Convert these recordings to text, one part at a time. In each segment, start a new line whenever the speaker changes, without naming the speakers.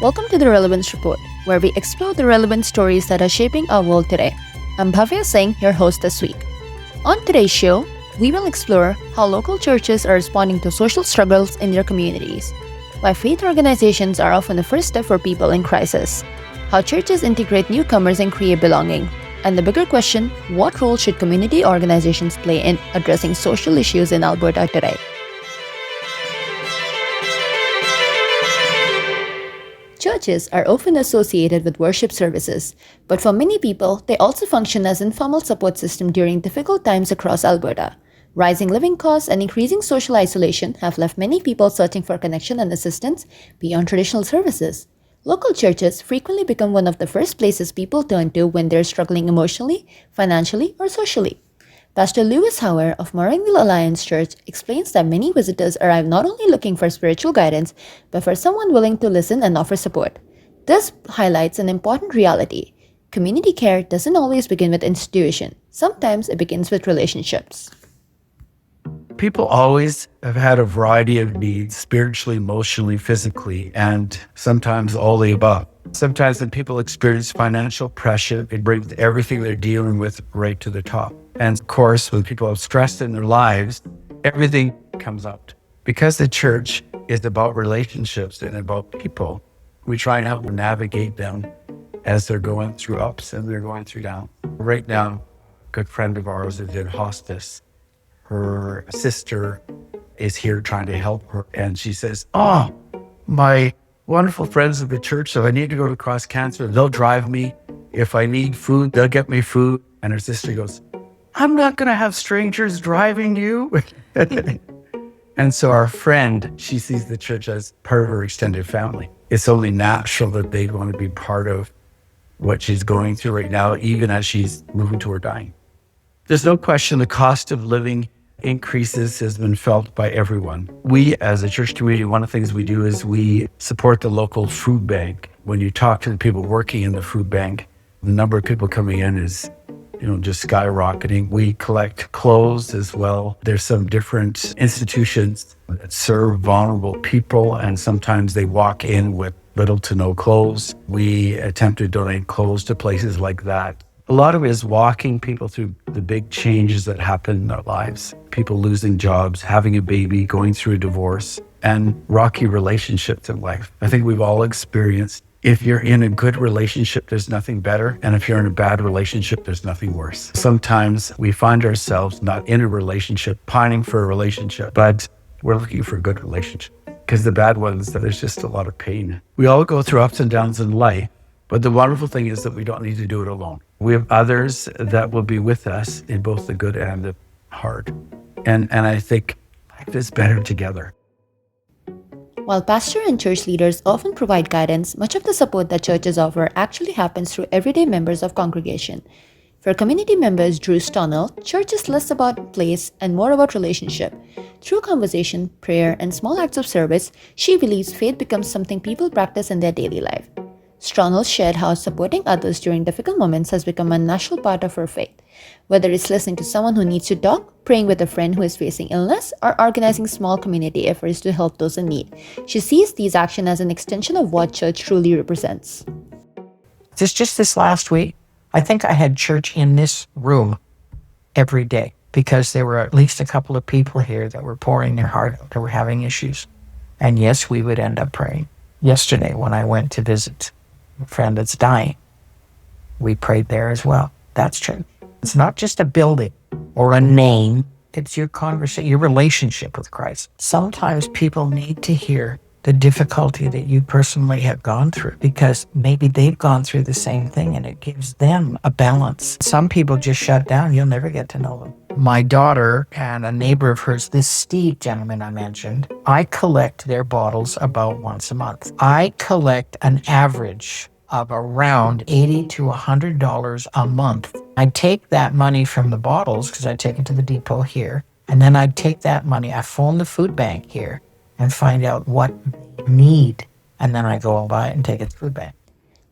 Welcome to the Relevance Report, where we explore the relevant stories that are shaping our world today. I'm Bhavya Singh, your host this week. On today's show, we will explore how local churches are responding to social struggles in their communities, why faith organizations are often the first step for people in crisis, how churches integrate newcomers and create belonging, and the bigger question, what role should community organizations play in addressing social issues in Alberta today? Churches are often associated with worship services, but for many people, they also function as informal support system during difficult times across Alberta. Rising living costs and increasing social isolation have left many people searching for connection and assistance beyond traditional services. Local churches frequently become one of the first places people turn to when they're struggling emotionally, financially, or socially. Pastor Lewis Hauer of Morinville Alliance Church explains that many visitors arrive not only looking for spiritual guidance, but for someone willing to listen and offer support. This highlights an important reality. Community care doesn't always begin with institution. Sometimes it begins with relationships.
People always have had a variety of needs, spiritually, emotionally, physically, and sometimes all the above. Sometimes when people experience financial pressure, it brings everything they're dealing with right to the top. And of course, when people have stress in their lives, everything comes up. Because the church is about relationships and about people, we try and help them navigate them as they're going through ups and they're going through downs. Right now, a good friend of ours is in hospice. Her sister is here trying to help her. And she says, my wonderful friends of the church, so I need to go to Cross Cancer. They'll drive me. If I need food, they'll get me food. And her sister goes, I'm not going to have strangers driving you. And so our friend, she sees the church as part of her extended family. It's only natural that they'd want to be part of what she's going through right now, even as she's moving toward dying. There's no question the cost of living increases has been felt by everyone. We, as a church community, one of the things we do is we support the local food bank. When you talk to the people working in the food bank, the number of people coming in is just skyrocketing. We collect clothes as well. There's some different institutions that serve vulnerable people, and sometimes they walk in with little to no clothes. We attempt to donate clothes to places like that. A lot of it is walking people through the big changes that happen in their lives. People losing jobs, having a baby, going through a divorce, and rocky relationships in life. I think we've all experienced, if you're in a good relationship, there's nothing better. And if you're in a bad relationship, there's nothing worse. Sometimes we find ourselves not in a relationship, pining for a relationship, but we're looking for a good relationship. Because the bad ones, there's just a lot of pain. We all go through ups and downs in life. But the wonderful thing is that we don't need to do it alone. We have others that will be with us in both the good and the hard. And I think life is better together.
While pastor and church leaders often provide guidance, much of the support that churches offer actually happens through everyday members of congregation. For community members Drew Stonnell, church is less about place and more about relationship. Through conversation, prayer, and small acts of service, she believes faith becomes something people practice in their daily life. Stronell shared how supporting others during difficult moments has become a natural part of her faith. Whether it's listening to someone who needs to talk, praying with a friend who is facing illness, or organizing small community efforts to help those in need, she sees these actions as an extension of what church truly represents.
Just this last week, I think I had church in this room every day because there were at least a couple of people here that were pouring their heart out, that were having issues. And yes, we would end up praying. Yesterday, when I went to visit a friend that's dying, we prayed there as well. That's church. It's not just a building or a name. It's your conversation, your relationship with Christ. Sometimes people need to hear the difficulty that you personally have gone through because maybe they've gone through the same thing and it gives them a balance. Some people just shut down. You'll never get to know them. My daughter and a neighbor of hers, this Steve gentleman I mentioned, I collect their bottles about once a month. I collect an average of around $80 to $100 a month. I take that money from the bottles because I take it to the depot here. And then I take that money, I phone the food bank here and find out what they need. And then I go and buy it and take it to the food bank.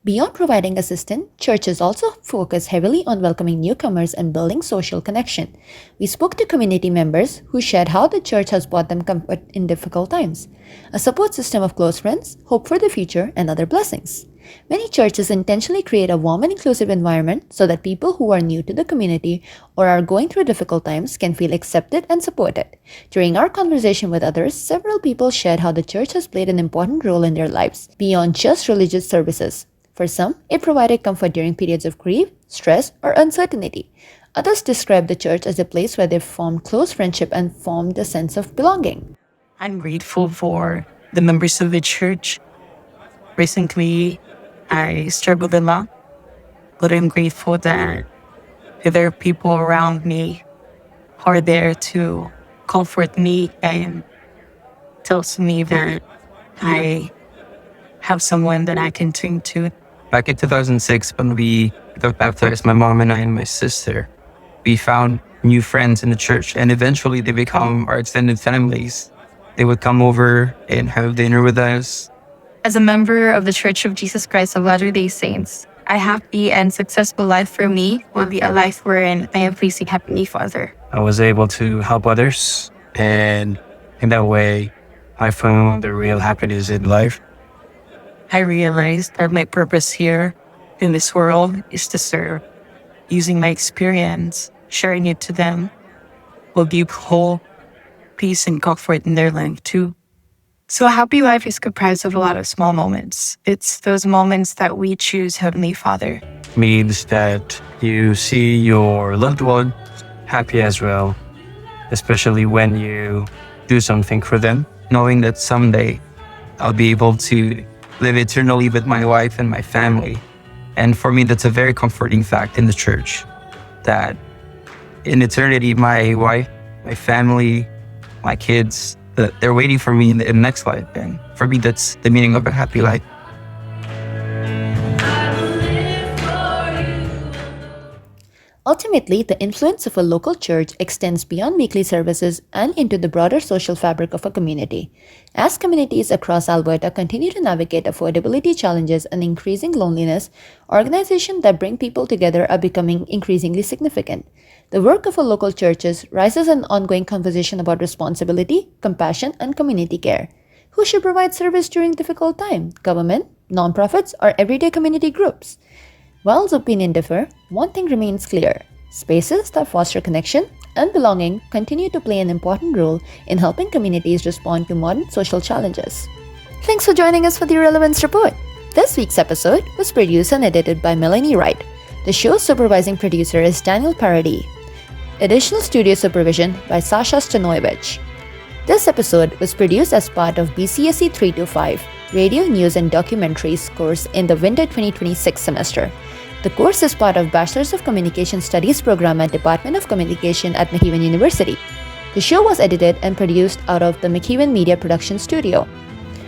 Beyond providing assistance, churches also focus heavily on welcoming newcomers and building social connection. We spoke to community members who shared how the church has brought them comfort in difficult times, a support system of close friends, hope for the future, and other blessings. Many churches intentionally create a warm and inclusive environment so that people who are new to the community or are going through difficult times can feel accepted and supported. During our conversation with others, several people shared how the church has played an important role in their lives beyond just religious services. For some, it provided comfort during periods of grief, stress, or uncertainty. Others described the church as a place where they formed close friendship and formed a sense of belonging.
I'm grateful for the members of the church. Recently, I struggled a lot, but I'm grateful that there are people around me who are there to comfort me and tells me that I have someone that I can turn to.
Back in 2006, when we got baptized, my mom and I and my sister, we found new friends in the church, and eventually they become our extended families. They would come over and have dinner with us.
As a member of the Church of Jesus Christ of Latter-day Saints, a happy and successful life for me will be a life wherein I am pleasing Heavenly Father.
I was able to help others, and in that way, I found the real happiness in life.
I realized that my purpose here in this world is to serve. Using my experience, sharing it to them, will give hope, peace, and comfort in their life too.
So a happy life is comprised of a lot of small moments. It's those moments that we choose Heavenly Father.
Means that you see your loved one happy as well, especially when you do something for them, knowing that someday I'll be able to live eternally with my wife and my family. And for me, that's a very comforting fact in the church, that in eternity, my wife, my family, my kids, that they're waiting for me in the next life. And for me, that's the meaning of a happy life.
Ultimately, the influence of a local church extends beyond weekly services and into the broader social fabric of a community. As communities across Alberta continue to navigate affordability challenges and increasing loneliness, organizations that bring people together are becoming increasingly significant. The work of a local churches raises an ongoing conversation about responsibility, compassion, and community care. Who should provide service during difficult times? Government, nonprofits, or everyday community groups? While opinions differ, one thing remains clear. Spaces that foster connection and belonging continue to play an important role in helping communities respond to modern social challenges. Thanks for joining us for the Relevance Report. This week's episode was produced and edited by Melanie Wright. The show's supervising producer is Daniel Paradis. Additional studio supervision by Sasha Stanoyevich. This episode was produced as part of BCSE 325 Radio, News and Documentaries course in the winter 2026 semester. The course is part of Bachelor's of Communication Studies program at Department of Communication at McEwan University. The show was edited and produced out of the McEwan Media Production Studio.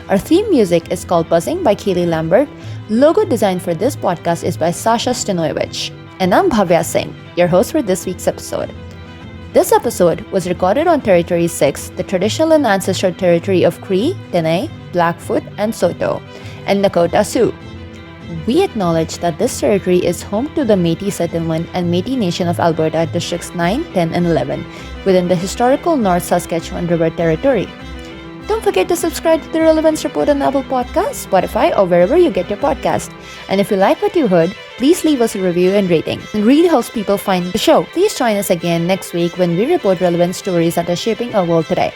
Our theme music is called Buzzing by Kaylee Lambert. Logo design for this podcast is by Sasha Stanoyevich. And I'm Bhavya Singh, your host for this week's episode. This episode was recorded on Territory 6, the traditional and ancestral territory of Cree, Dene, Blackfoot, and Saulteaux, and Nakota Sioux. We acknowledge that this territory is home to the Métis settlement and Métis Nation of Alberta Districts 9, 10, and 11 within the historical North Saskatchewan River Territory. Don't forget to subscribe to the Relevance Report on Apple Podcasts, Spotify, or wherever you get your podcast. And if you like what you heard, please leave us a review and rating. It really helps people find the show. Please join us again next week when we report relevant stories that are shaping our world today.